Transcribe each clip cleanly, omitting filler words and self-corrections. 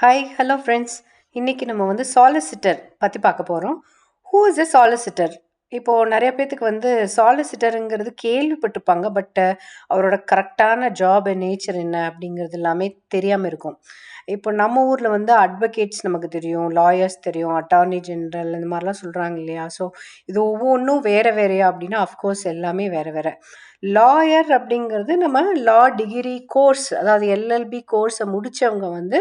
Hi hello friends. இன்னைக்கு நம்ம solicitor பற்றி பார்க்க போகிறோம். Who is a solicitor? இப்போது நிறைய பேத்துக்கு சாலிசிட்டருங்கிறது கேள்விப்பட்டிருப்பாங்க. பட் அவரோட கரெக்டான ஜாப் நேச்சர் என்ன அப்படிங்கிறது எல்லாமே தெரியாமல் இருக்கும். இப்போ நம்ம ஊரில் அட்வொகேட்ஸ் நமக்கு தெரியும், லாயர்ஸ் தெரியும், அட்டார்னி ஜெனரல் இந்த மாதிரிலாம் சொல்கிறாங்க இல்லையா? ஸோ இது ஒவ்வொன்றும் வேறு வேறையா அப்படின்னா அஃப்கோர்ஸ் எல்லாமே வேறு வேறு. லாயர் அப்படிங்கிறது நம்ம லா டிகிரி கோர்ஸ், அதாவது எல்எல்பி கோர்ஸை முடித்தவங்க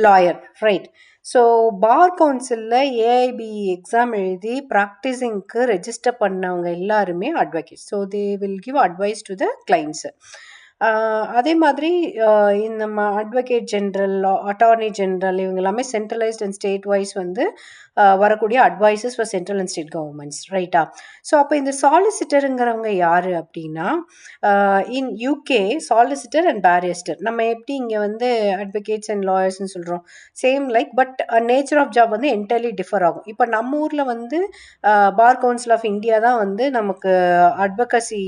லாயர், ரைட்? ஸோ பார் கவுன்சிலில் ஏஐபி எக்ஸாம் எழுதி ப்ராக்டிஸிங்க்கு ரெஜிஸ்டர் பண்ணவங்க எல்லாருமே advocate. So they will give advice to the clients. அதே மாதிரி இந்த நம்ம அட்வொகேட் ஜென்ரல், அட்டார்னி ஜென்ரல் இவங்க எல்லாமே சென்ட்ரலைஸ்ட் அண்ட் ஸ்டேட் வைஸ் வரக்கூடிய advices for central and state governments, ரைட்டா? ஸோ அப்போ இந்த சாலிசிட்டருங்கிறவங்க யார் அப்படின்னா, in UK solicitor and barrister நம்ம எப்படி இங்கே அட்வொகேட்ஸ் அண்ட் லாயர்ஸ்னு சொல்கிறோம், same like, but nature of job entirely differ ஆகும். இப்போ நம்ம ஊரில் பார் கவுன்சில் ஆஃப் இந்தியா தான் நமக்கு அட்வொகசி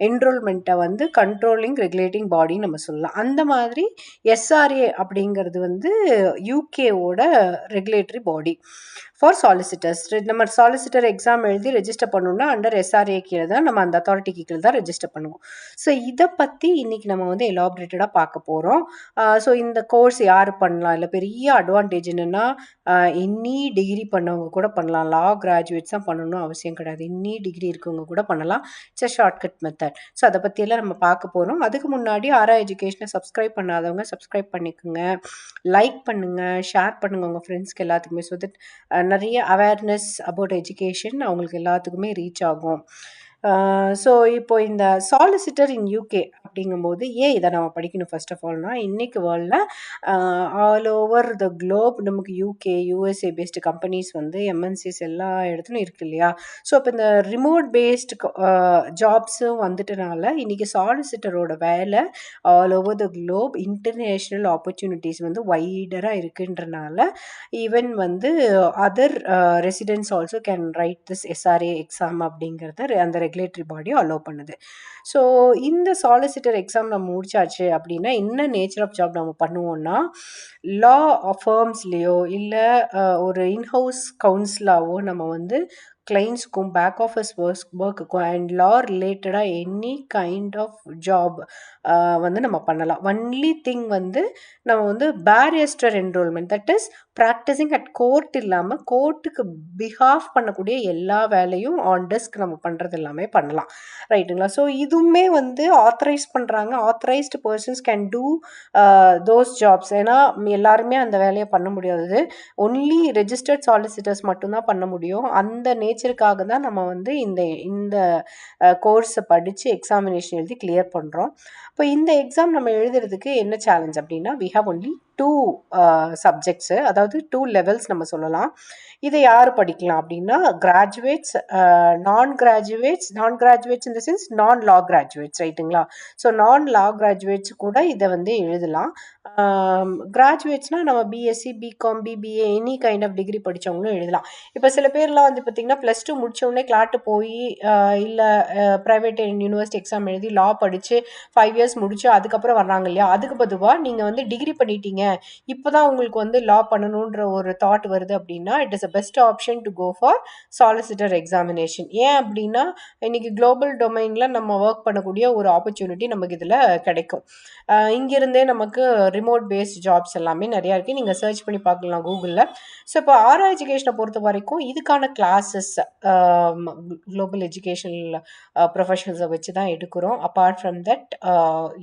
என்ரோல்மெண்ட்டை கண்ட்ரோலிங் ரெகுலேட்டிங் பாடின்னு நம்ம சொல்லலாம். அந்த மாதிரி எஸ்ஆர்ஏ அப்படிங்கிறது யூகேவோட ரெகுலேட்டரி பாடி ஃபார் சாலிசிட்டர்ஸ். நம்ம சாலிசிட்டர் எக்ஸாம் எழுதி ரெஜிஸ்டர் பண்ணணும்னா அண்டர் எஸ்ஆர்ஏ கீழே தான், நம்ம அந்த அத்தாரிட்டிக்கு கீழே தான் ரெஜிஸ்டர் பண்ணுவோம். ஸோ இதை பற்றி இன்னைக்கு நம்ம எலாபரேட்டடாக பார்க்க போகிறோம். ஸோ இந்த கோர்ஸ் யார் பண்ணலாம்? இல்லை பெரிய அட்வான்டேஜ் என்னென்னா, இன்னி டிகிரி பண்ணவங்க கூட பண்ணலாம். லா கிராஜுவேட்ஸ் தான் பண்ணணும் அவசியம் கிடையாது. இன்னி டிகிரி இருக்கவங்க கூட பண்ணலாம். It's a shortcut method. So அதை பற்றியெல்லாம் நம்ம பார்க்க போகிறோம். அதுக்கு முன்னாடி ஆரா எஜுகேஷனை சப்ஸ்கிரைப் பண்ணாதவங்க சப்ஸ்கிரைப் பண்ணிக்கோங்க, லைக் பண்ணுங்கள், ஷேர் பண்ணுங்கள் உங்கள் ஃப்ரெண்ட்ஸ்க்கு எல்லாத்துக்குமே. ஸோ தட் நிறைய அவேர்னஸ் அபவுட் எஜுகேஷன் அவங்களுக்கு எல்லாத்துக்குமே ரீச் ஆகும். ஸோ இப்போ இந்த சாலிசிட்டர் இன் யூகே அப்படிங்கும்போது ஏன் இதை நம்ம படிக்கணும்? ஃபர்ஸ்ட் ஆஃப் ஆல்னா, இன்னைக்கு வேர்ல்டில் ஆல் ஓவர் த குளோப் நமக்கு UK, USA based companies MNCs எல்லா இடத்துலையும் இருக்கு இல்லையா? ஸோ இப்போ இந்த ரிமோட் பேஸ்டு ஜாப்ஸும் வந்துட்டனால இன்னைக்கு சாலிசிட்டரோட வேலை all over the globe international opportunities வைடராக இருக்குன்றனால even other residents also can write this SRA exam அப்படிங்கிறத அந்த ரெகுலேட்டரி பாடி அலோவ் பண்ணுது. ஸோ இந்த சாலிசிட்டர் எக்ஸாம் நம்ம முடிச்சாச்சு அப்படின்னா என்ன நேச்சர் ஆஃப் ஜாப் நம்ம பண்ணுவோம்னா, லா ஃபர்ம்ஸ்லேயோ இல்லை ஒரு இன்ஹவுஸ் கவுன்சிலாவோ நம்ம கிளைண்ட்ஸ்க்கும் பேக் ஆஃபீஸ் ஒர்க்குக்கும் அண்ட் லா ரிலேட்டடாக எனி கைண்ட் ஆஃப் ஜாப் நம்ம பண்ணலாம். ஒன்லி திங் நம்ம barrister enrolment, that is practising at court இல்லாமல் கோர்ட்டுக்கு பிஹாஃப் பண்ணக்கூடிய எல்லா வேலையும் ஆன் டெஸ்க் நம்ம பண்ணுறது எல்லாமே பண்ணலாம், ரைட்டுங்களா? ஸோ இதுவுமே ஆத்தரைஸ் பண்ணுறாங்க. Authorised persons can do those jobs. ஏன்னா எல்லாருமே அந்த வேலையை பண்ண முடியாது. ஒன்லி ரெஜிஸ்டர்ட் சாலிசிட்டர்ஸ் மட்டும்தான் பண்ண முடியும். அந்த நேச்சருக்காக தான் நம்ம இந்த இந்த கோர்ஸை படித்து எக்ஸாமினேஷன் எழுதி கிளியர் பண்ணுறோம். இப்போ இந்த எக்ஸாம் நம்ம எழுதுறதுக்கு என்ன சேலஞ்ச் அப்படின்னா, வி ஹாவ் ஒன்லி 2 சப்ஜெக்ட்ஸு, அதாவது 2 லெவல்ஸ் நம்ம சொல்லலாம். இதை யார் படிக்கலாம் அப்படின்னா, கிராஜுவேட்ஸ், நான் கிராஜுவேட்ஸ் இன் த சென்ஸ் நான் லா கிராஜுவேட்ஸ், ரைட்டுங்களா? ஸோ நான் லா கிராஜுவேட்ஸ் கூட இதை எழுதலாம். கிராஜுவேட்ஸ்னால் நம்ம BSc, BCom, BBA any kind of degree படித்தவங்களும் எழுதலாம். இப்போ சில பேர்லாம் பார்த்திங்கன்னா +2 முடித்தோடனே கிளாட்டு போய் இல்லை ப்ரைவேட் யூனிவர்சிட்டி எக்ஸாம் எழுதி லா படித்து 5 இயர்ஸ் முடிச்சு அதுக்கப்புறம் வர்றாங்க இல்லையா? அதுக்கு பொதுவாக நீங்கள் டிகிரி பண்ணிட்டீங்க, இப்போ தான் உங்களுக்கு லா பண்ணணுன்ற ஒரு தாட் வருது அப்படின்னா, it is a best option to go for solicitor examination. ஏன் அப்படின்னா, இன்னைக்கு குளோபல் டொமைனில் நம்ம ஒர்க் பண்ணக்கூடிய ஒரு ஆப்பர்ச்சுனிட்டி நமக்கு இதில் கிடைக்கும். இங்கிருந்தே நமக்கு ரிமோட் பேஸ்ட் ஜாப்ஸ் எல்லாமே நிறையா இருக்குது. நீங்கள் சர்ச் பண்ணி பார்க்கலாம் கூகுளில். ஸோ இப்போ ஆரா எஜுகேஷனை பொறுத்த வரைக்கும் இதுக்கான கிளாஸஸ் குளோபல் எஜுகேஷனல் ப்ரொஃபஷனல்ஸை வச்சு தான் எடுக்கிறோம். Apart from that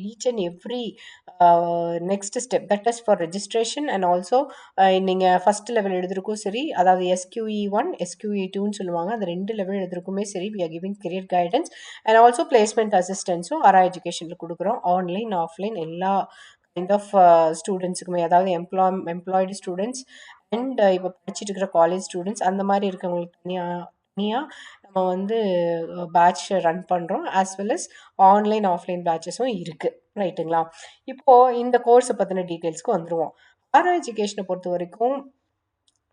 each and every next step, that is for registration and also நீங்கள் ஃபஸ்ட் லெவல் எழுதுறதுக்கும் சரி, அதாவது SQE1 SQE2ன்னு சொல்லுவாங்க, அந்த 2 லெவல் எழுதுறதுக்குமே சரி, we are giving career guidance and also placement அசிஸ்டன்ஸும் ஆரா எஜுகேஷனில் கொடுக்குறோம். ஆன்லைன் ஆஃப்லைன் எல்லா கைண்ட் ஆஃப் ஸ்டூடெண்ட்ஸுக்குமே, அதாவது எம்ப்ளாய்டு ஸ்டூடெண்ட்ஸ் அண்ட் இப்போ படிச்சுட்டு இருக்கிற காலேஜ் ஸ்டூடெண்ட்ஸ், அந்த மாதிரி இருக்கவங்களுக்கு தனியாக நம்ம பேட்ச் ரன் பண்ணுறோம். As well as online offline பேட்சஸும் இருக்குது, ரைட்டுங்களா? இப்போது இந்த கோர்ஸை பற்றின டீட்டெயில்ஸ்க்கு வந்துடுவோம். ஆரா எஜுகேஷனை பொறுத்த வரைக்கும்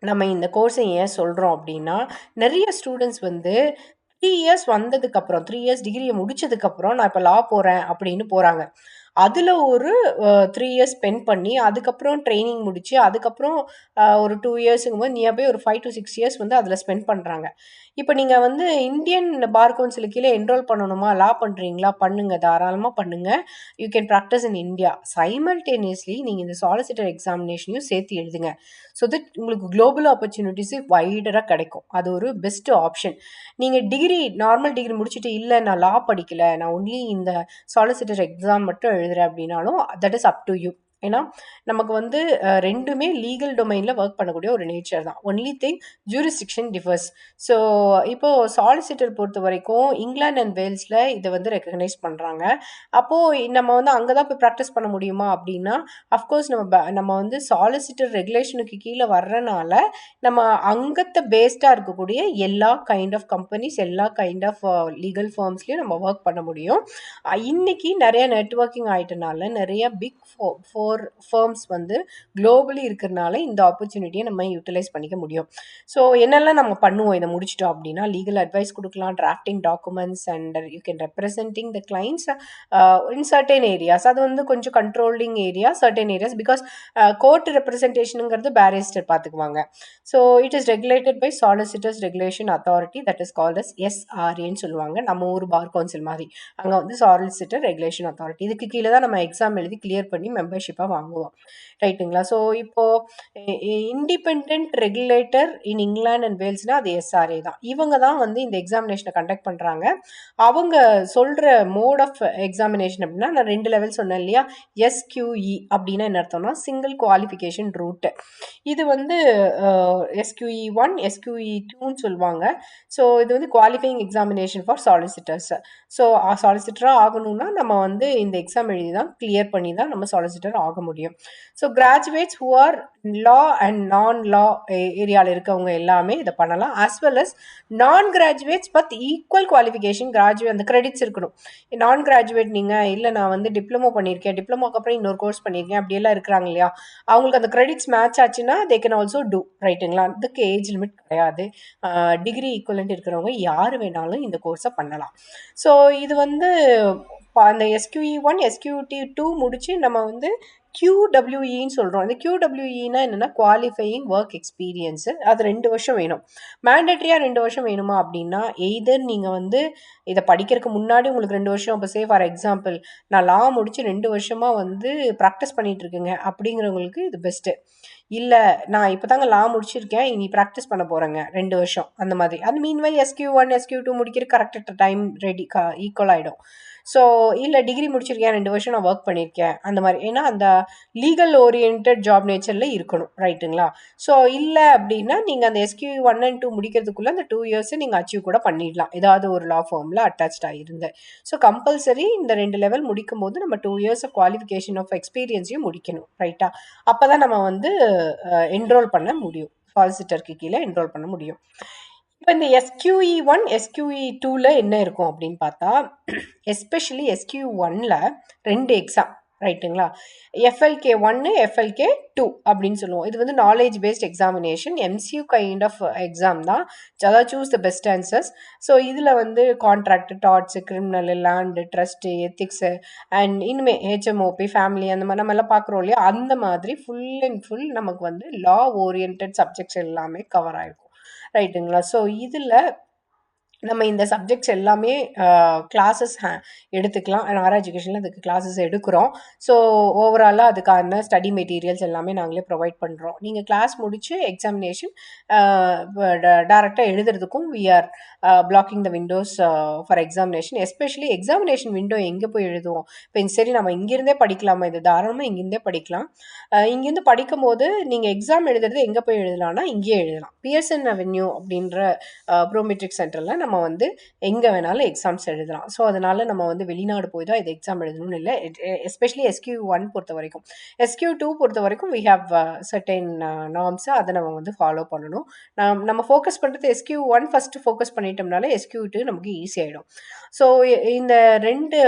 நம்ம இந்த கோர்ஸை ஏன் சொல்கிறோம் அப்படின்னா, நிறைய ஸ்டூடெண்ட்ஸ் 3 இயர்ஸ் வந்ததுக்கப்புறம், 3 இயர்ஸ் டிகிரியை முடிச்சதுக்கப்புறம் நான் இப்போ லா போகிறேன் அப்படின்னு போகிறாங்க. அதில் ஒரு 3 இயர்ஸ் ஸ்பெண்ட் பண்ணி அதுக்கப்புறம் ட்ரைனிங் முடிச்சு அதுக்கப்புறம் ஒரு 2 இயர்ஸுங்கும் போது நியர்பை ஒரு 5 to 6 இயர்ஸ் வந்து அதில் ஸ்பெண்ட் பண்ணுறாங்க. இப்போ நீங்கள் வந்து இந்தியன் பார் கவுன்சில் கீழே என்ரோல் பண்ணணுமா, லா பண்ணுறீங்களா, பண்ணுங்க, தாராளமாக பண்ணுங்க. You can practice in India. Simultaneously நீங்கள் இந்த சாலிசிட்டர் எக்ஸாமினேஷனையும் சேர்த்து எழுதுங்க. ஸோ தட் உங்களுக்கு குளோபல் ஆப்பர்ச்சுனிட்டிஸு வைடராக கிடைக்கும். அது ஒரு பெஸ்ட் ஆப்ஷன். நீங்கள் டிகிரி நார்மல் டிகிரி முடிச்சுட்டு இல்லை நான் லா படிக்கலை, நான் ஒன்லி இந்த சாலிசிட்டர் எக்ஸாம் மட்டும் எழுதுறேன் அப்படின்னாலும் that is up to you. ஏன்னா நமக்கு வந்து ரெண்டுமே லீகல் டொமைனில் ஒர்க் பண்ணக்கூடிய ஒரு நேச்சர் தான். Only thing jurisdiction differs. So இப்போது சாலிசிட்டர் பொறுத்த வரைக்கும் இங்கிலாந்து அண்ட் வேல்ஸில் இதை வந்து ரெக்கக்னைஸ் பண்ணுறாங்க. அப்போது நம்ம வந்து அங்கே தான் போய் ப்ராக்டிஸ் பண்ண முடியுமா அப்படின்னா, அஃப்கோர்ஸ் நம்ம வந்து சாலிசிட்டர் ரெகுலேஷனுக்கு கீழே வர்றனால நம்ம அங்கத்தை பேஸ்டாக இருக்கக்கூடிய எல்லா கைண்ட் ஆஃப் கம்பெனிஸ், எல்லா கைண்ட் ஆஃப் லீகல் ஃபார்ம்ஸ்லையும் நம்ம ஒர்க் பண்ண முடியும். இன்னைக்கு நிறைய நெட்வொர்க்கிங் ஆகிட்டனால நிறைய பிக் ஃபோர் ஃபர்ம்ஸ் வந்து குளோபலி இருக்கிறனால இந்த ஆப்பர்ச்சுனிட்டியை நம்ம யூட்டிலைஸ் பண்ணிக்க முடியும். ஸோ என்னெல்லாம் நம்ம பண்ணுவோம் இதை முடிச்சிட்டோம் அப்படின்னா, லீகல் அட்வைஸ் கொடுக்கலாம், drafting documents and you can representing the clients in certain areas. அது வந்து கொஞ்சம் controlling area, certain areas. Because court ரெப்ரசன்டேஷனுங்கிறது பேரிஸ்டர் பார்த்துக்குவாங்க. So it is regulated by solicitors regulation authority, that is called as SRAன்னு சொல்லுவாங்க. நம்ம ஊர் பார் கவுன்சில் மாதிரி அங்கே வந்து சாலிசிட்டர் ரெகுலேஷன் அத்தாரிட்டி. இதுக்கு கீழே தான் நம்ம எக்ஸாம் எழுதி கிளியர் பண்ணி மெம்பர்ஷிப்பாக வாங்குவோம். ரைட்டுங்களா? ஸோ இப்போது independent regulator in England and வேல்ஸ்னால் அது SRA தான். இவங்க தான் வந்து இந்த எக்ஸாமினேஷனை கண்டக்ட் பண்ணுறாங்க. அவங்க சொல்கிற மோட் ஆஃப் எக்ஸாமினேஷன் அப்படின்னா, நான் 2 லெவல் சொன்னேன் இல்லையா? SQE அப்படின்னா என்ன அர்த்தம்னா சிங்கிள் குவாலிஃபிகேஷன் ரூட்டு. இது வந்து SQE1, SQE2ன்னு சொல்லுவாங்க. ஸோ இது வந்து குவாலிஃபையிங் எக்ஸாமினேஷன் ஃபார் சாலிசிட்டர்ஸ். ஸோ சாலிசிட்டராக ஆகணும்னா நம்ம வந்து இந்த எக்ஸாம் எழுதி தான் கிளியர் பண்ணி தான் நம்ம சாலிசிட்டர் ஆக முடியும். So graduates who are law and நான் லா ஏரியாவில் இருக்கவங்க எல்லாமே இதை பண்ணலாம். ஆஸ் வெல் அஸ் நான் graduates but equal qualification graduate அந்த கிரெடிட்ஸ் இருக்கணும். நான் கிராஜுவேட் நீங்கள் இல்லை நான் வந்து டிப்ளமோ பண்ணியிருக்கேன், டிப்ளமோக்கு அப்புறம் இன்னொரு கோர்ஸ் பண்ணியிருக்கேன், அப்படியெல்லாம் இருக்கிறாங்க இல்லையா? அவங்களுக்கு அந்த கிரெடிட்ஸ் மேட்ச் ஆச்சுன்னா தே கேன் ஆல்சோ டூ. ரைட்டுங்களா? அதுக்கு ஏஜ் லிமிட் கிடையாது. டிகிரி ஈக்குவலண்ட் இருக்கிறவங்க யார் வேணாலும் இந்த கோர்ஸை பண்ணலாம். ஸோ இது வந்து அந்த SQE1, SQE2 முடிச்சு நம்ம வந்து QWEன்னு சொல்கிறோம். அந்த QWEனா என்னென்னா குவாலிஃபையிங் ஒர்க் எக்ஸ்பீரியன்ஸு. அது 2 வருஷம் வேணும். மேண்டட்ரியாக 2 வருஷம் வேணுமா அப்படின்னா, எய்தர் நீங்கள் வந்து இதை படிக்கிறதுக்கு முன்னாடி உங்களுக்கு 2 வருஷம், இப்போ ஃபார் எக்ஸாம்பிள் நான் லா முடிச்சு 2 வருஷமாக வந்து ப்ராக்டிஸ் பண்ணிகிட்டு இருக்கேங்க அப்படிங்கிறவங்களுக்கு இது பெஸ்ட்டு. இல்லை நான் இப்போ தாங்க லா முடிச்சிருக்கேன், இனி ப்ராக்டிஸ் பண்ண போகிறேங்க 2 வருஷம் அந்த மாதிரி. அது மீன்வைல் SQ1, SQ2 முடிக்கிற கரெக்டாக டைம் ரெடி ஈக்குவல் ஆகிடும். ஸோ இல்லை டிகிரி முடிச்சிருக்கேன் 2 வருஷம் நான் ஒர்க் பண்ணியிருக்கேன் அந்த மாதிரி. ஏன்னா அந்த லீகல் ஓரியன்ட் ஜாப் நேச்சரில் இருக்கணும். ரைட்டுங்களா? ஸோ இல்லை அப்படின்னா நீங்கள் அந்த SQ1 and 2 முடிக்கிறதுக்குள்ளே அந்த 2 இயர்ஸை நீங்கள் அச்சீவ் கூட பண்ணிடலாம், ஏதாவது ஒரு லா ஃபார்மில் அட்டாச்சாக இருந்து. ஸோ கம்பல்சரி இந்த 2 லெவல் முடிக்கும் போது நம்ம 2 இயர்ஸ் ஆஃப் குவாலிஃபிகேஷன் ஆஃப் எக்ஸ்பீரியன்ஸையும் முடிக்கணும். ரைட்டா? அப்போ தான் நம்ம வந்து என்ரோல் பண்ண முடியும், சாலிசிட்டருக்கு கீழே என்ரோல் பண்ண முடியும். இப்போ இந்த SQE1, SQE2ல என்ன இருக்கும் அப்படின்னு பார்த்தா, எஸ்பெஷலி SQE1ல 2 எக்ஸாம். ரைட்டுங்களா? FLK1, FLK2 அப்படின்னு சொல்லுவோம். இது வந்து knowledge based examination, MCQ kind of exam தான். அதாவது choose the best answers. So இதில் வந்து contract, torts, criminal, land, trust, ethics and இனிமே HMOP, ஃபேமிலி அந்த மாதிரி நம்ம எல்லாம் பார்க்குறோம் இல்லையா? அந்த மாதிரி ஃபுல் அண்ட் ஃபுல் நமக்கு வந்து லா ஓரியன்ட் சப்ஜெக்ட்ஸ் எல்லாமே கவர் ஆகிருக்கும். ரைட்டுங்களா? ஸோ இதில் நம்ம இந்த சப்ஜெக்ட்ஸ் எல்லாமே கிளாஸஸ் எடுத்துக்கலாம். ஆர் எஜுகேஷனில் அதுக்கு கிளாஸஸ் எடுக்கிறோம். ஸோ ஓவராலாக அதுக்கான ஸ்டடி மெட்டீரியல்ஸ் எல்லாமே நாங்களே ப்ரொவைட் பண்ணுறோம். நீங்கள் கிளாஸ் முடித்து எக்ஸாமினேஷன் டேரெக்டாக எழுதுறதுக்கும் we are blocking the windows for examination. Especially examination window எங்கே போய் எழுதுவோம்? இப்போ சரி நம்ம இங்கேருந்தே படிக்கலாமா? இது தாராளமாக இங்கேருந்தே படிக்கலாம். இங்கேருந்து படிக்கும்போது நீங்கள் எக்ஸாம் எழுதுறது எங்கே போய் எழுதலாம்னா இங்கேயே எழுதலாம். பியர்சன் அவென்யூ அப்படின்ற ப்ரோமெட்ரிக் சென்டரில் நம்ம வந்து எங்கே வேணாலும் எக்ஸாம்ஸ் எழுதலாம். ஸோ அதனால் நம்ம வந்து வெளிநாடு போய் தான் இது எக்ஸாம் எழுதணும்னு இல்லை. எஸ்பெஷலி SQ1 பொறுத்த வரைக்கும். SQ2 பொறுத்த வரைக்கும் வி ஹாவ் சர்டைன் நார்ம்ஸு, அதை நம்ம வந்து ஃபாலோ பண்ணணும். நம்ம ஃபோக்கஸ் பண்ணுறது SQ1 ஃபஸ்ட்டு ஃபோக்கஸ் பண்ணிட்டோம்னாலே SQ2 நமக்கு ஈஸி ஆகிடும். ஸோ இந்த 2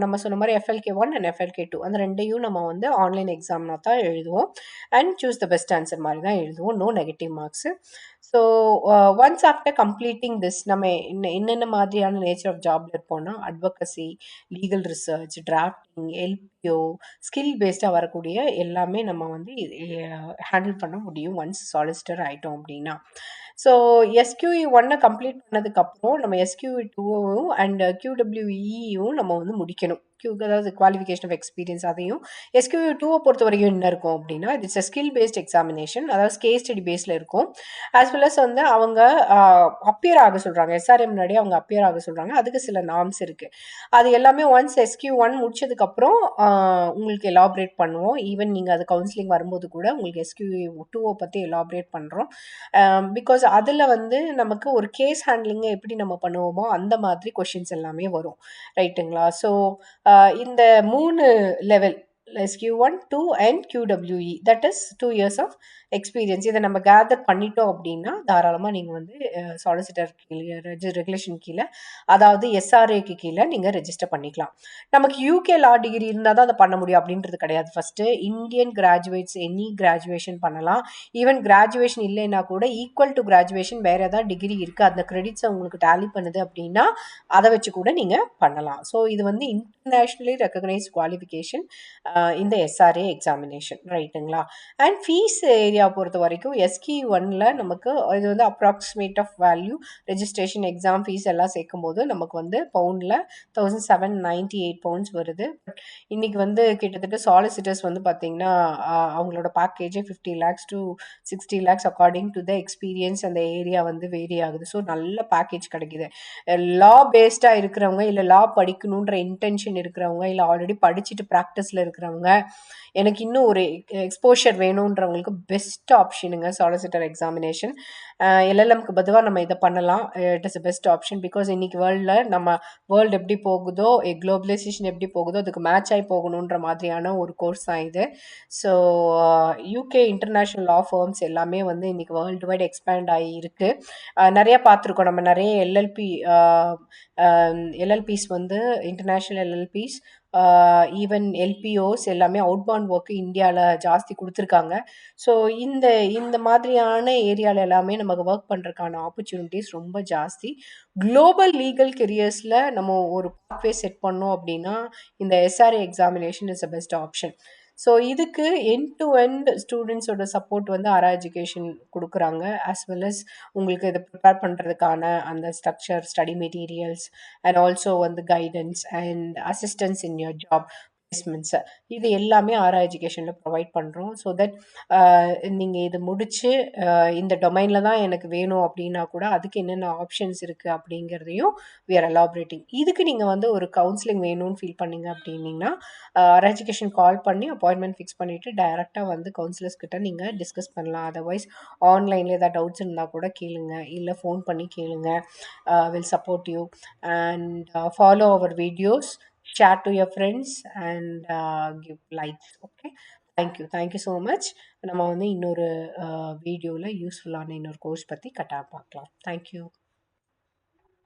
நம்ம சொன்ன மாதிரி FLK1 அண்ட் FLK2 அந்த 2யும் நம்ம வந்து ஆன்லைன் எக்ஸாம்னா தான் எழுதுவோம். And choose the best answer மாதிரி தான் எழுதுவோம். No negative marks. So so once after completing this நம்ம என்னென்ன மாதிரியான நேச்சர் ஆஃப் ஜாப்ல இருப்போம்னா advocacy, legal research, drafting, LPO, skill பேஸ்டாக வரக்கூடிய எல்லாமே நம்ம வந்து ஹேண்டில் பண்ண முடியும் ஒன்ஸ் சாலிசிட்டர் ஆயிட்டோம் அப்படின்னா. ஸோ எஸ்கியூஇ ஒன்னை கம்ப்ளீட் பண்ணதுக்கப்புறம் நம்ம எஸ்கியூஇ டூவும் அண்ட் கியூடபிள்யூஇயும் நம்ம வந்து முடிக்கணும். அதாவது குவாலிஃபிகேஷன் ஆஃப் எக்ஸ்பீரியன்ஸ் அதையும். எஸ்கியூஇ டூவை பொறுத்த வரைக்கும் என்ன இருக்கும் அப்படின்னா it's a skill paste examination, அதாவது கேஸ் ஸ்டடி பேஸில் இருக்கும். ஆஸ் வெல் அஸ் வந்து அவங்க அப்பியர் ஆக சொல்கிறாங்க, எஸ்ஆர்எம் முன்னாடி அவங்க அப்பியர் ஆக சொல்கிறாங்க. அதுக்கு சில நார்ம்ஸ் இருக்குது. அது எல்லாமே ஒன்ஸ் எஸ்கியூ ஒன் முடிச்சதுக்கப்புறம் உங்களுக்கு எலாபரேட் பண்ணுவோம். ஈவன் நீங்கள் அது கவுன்சிலிங் வரும்போது கூட உங்களுக்கு எஸ்கியூ டூவை பற்றி எலாபரேட் பண்ணுறோம். பிகாஸ் அதில் வந்து நமக்கு ஒரு கேஸ் ஹேண்ட்லிங்கை எப்படி நம்ம பண்ணுவோமோ அந்த மாதிரி கொஷின்ஸ் எல்லாமே வரும். ரைட்டுங்களா? ஸோ இந்த 3 level SQ1, 2 and QWE, that is 2 years of experience, இதை நம்ம கேதர் பண்ணிட்டோம் அப்படின்னா தாராளமாக நீங்கள் வந்து சாலிசிட்டர் கீழே ரெகுலேஷன் கீழே, அதாவது எஸ்ஆர்ஏக்கு கீழே நீங்கள் ரெஜிஸ்டர் பண்ணிக்கலாம். நமக்கு யூகே லா டிகிரி இருந்தால் தான் அதை பண்ண முடியும் அப்படின்றது கிடையாது. First Indian graduates any graduation பண்ணலாம். ஈவன் கிராஜுவேஷன் இல்லைன்னா கூட ஈக்குவல் டு கிராஜுவேஷன் வேறு ஏதாவது டிகிரி இருக்குது, அந்த கிரெடிட்ஸை உங்களுக்கு டேலி பண்ணுது அப்படின்னா அதை வச்சு கூட நீங்கள் பண்ணலாம். ஸோ இது வந்து இன்டர்நேஷ்னலி ரெக்கக்னைஸ்ட் குவாலிஃபிகேஷன் இந்த எஸ்ஆர்ஏ எக்ஸாமினேஷன். ரைட்டுங்களா? அண்ட் ஃபீஸ் ஏரியா பொறுத்த வரைக்கும் எஸ்கி ஒன்ல நமக்கு இது வந்து approximate of value registration exam fees எல்லாம் சேர்க்கும் போது நமக்கு வந்து பவுண்டில் 1798 பவுண்ட்ஸ் வருது. இன்னைக்கு வந்து கிட்டத்தட்ட சாலிசிட்டர்ஸ் வந்து பார்த்தீங்கன்னா அவங்களோட பேக்கேஜே 50 lakhs to 60 lakhs according to the experience அந்த ஏரியா வந்து வேரி ஆகுது. ஸோ நல்ல பேக்கேஜ் கிடைக்குது. லா பேஸ்டாக இருக்கிறவங்க, இல்லை லா படிக்கணுன்ற இன்டென்ஷன் இருக்கிறவங்க, இல்லை ஆல்ரெடி படிச்சுட்டு ப்ராக்டிஸில் இருக்கிறவங்க, எனக்கு இன்னும் ஒரு எக்ஸ்போஷர் வேணுன்றவங்களுக்கு பெஸ்ட் ஆப்ஷனுங்க சாலிசிட்டர் எக்ஸாமினேஷன். எல்எல்எம்க்கு பொதுவாக நம்ம இதை பண்ணலாம். It is best option. Because இன்னைக்கு வேர்ல்டு எப்படி போகுதோ, குளோபலைசேஷன் எப்படி போகுதோ அதுக்கு மேட்ச் ஆகி போகணுன்ற மாதிரியான ஒரு கோர்ஸ் தான் இது. So UK international law firms எல்லாமே வந்து இன்னைக்கு வேர்ல்டு வைட் எக்ஸ்பேண்ட் ஆகி இருக்கு. நிறைய பார்த்துருக்கோம் நம்ம, நிறைய எல்எல்பிஸ் வந்து இன்டர்நேஷ்னல் எல்எல்பிஸ், ஈவன் எல்பிஓஸ் எல்லாமே அவுட்பவுண்ட் ஒர்க்கு இந்தியாவில் ஜாஸ்தி கொடுத்துருக்காங்க. ஸோ இந்த இந்த மாதிரியான ஏரியாவில் எல்லாமே நமக்கு ஒர்க் பண்ணுறதுக்கான ஆப்பர்ச்சுனிட்டிஸ் ரொம்ப ஜாஸ்தி. குளோபல் லீகல் கெரியர்ஸில் நம்ம ஒரு பாத்வே செட் பண்ணோம் அப்படின்னா இந்த SRA examination is a best option. So இதுக்கு எண்ட் டு எண்ட் ஸ்டூடெண்ட்ஸோட சப்போர்ட் வந்து ஆரா எஜுகேஷன் கொடுக்குறாங்க. ஆஸ் வெல் அஸ் உங்களுக்கு இதை ப்ரிப்பேர் பண்ணுறதுக்கான அந்த structure, study materials and also வந்து guidance and assistance in your job placements, இது எல்லாமே ஆரா எஜுகேஷனில் ப்ரொவைட் பண்ணுறோம். ஸோ தட் நீங்கள் இது முடித்து இந்த டொமைனில் தான் எனக்கு வேணும் அப்படின்னா கூட அதுக்கு என்னென்ன ஆப்ஷன்ஸ் இருக்குது அப்படிங்கிறதையும் we are elaborating. இதுக்கு நீங்கள் வந்து ஒரு கவுன்சிலிங் வேணும்னு ஃபீல் பண்ணீங்க அப்படின்னீங்கன்னா ஆரா எஜுகேஷன் கால் பண்ணி அப்பாயின்மெண்ட் ஃபிக்ஸ் பண்ணிவிட்டு டைரெக்டாக வந்து கவுன்சிலர்ஸ் கிட்ட நீங்கள் டிஸ்கஸ் பண்ணலாம். அதர்வைஸ் ஆன்லைனில் ஏதாவது டவுட்ஸ் இருந்தால் கூட கேளுங்க, இல்லை ஃபோன் பண்ணி கேளுங்க. Will support you and follow our videos, share to your friends and give likes. Okay, thank you so much. நம்ம வந்து இன்னொரு வீடியோவில் யூஸ்ஃபுல்லான இன்னொரு கோர்ஸ் பற்றி கட்டாயம் பார்க்கலாம். தேங்க்யூ.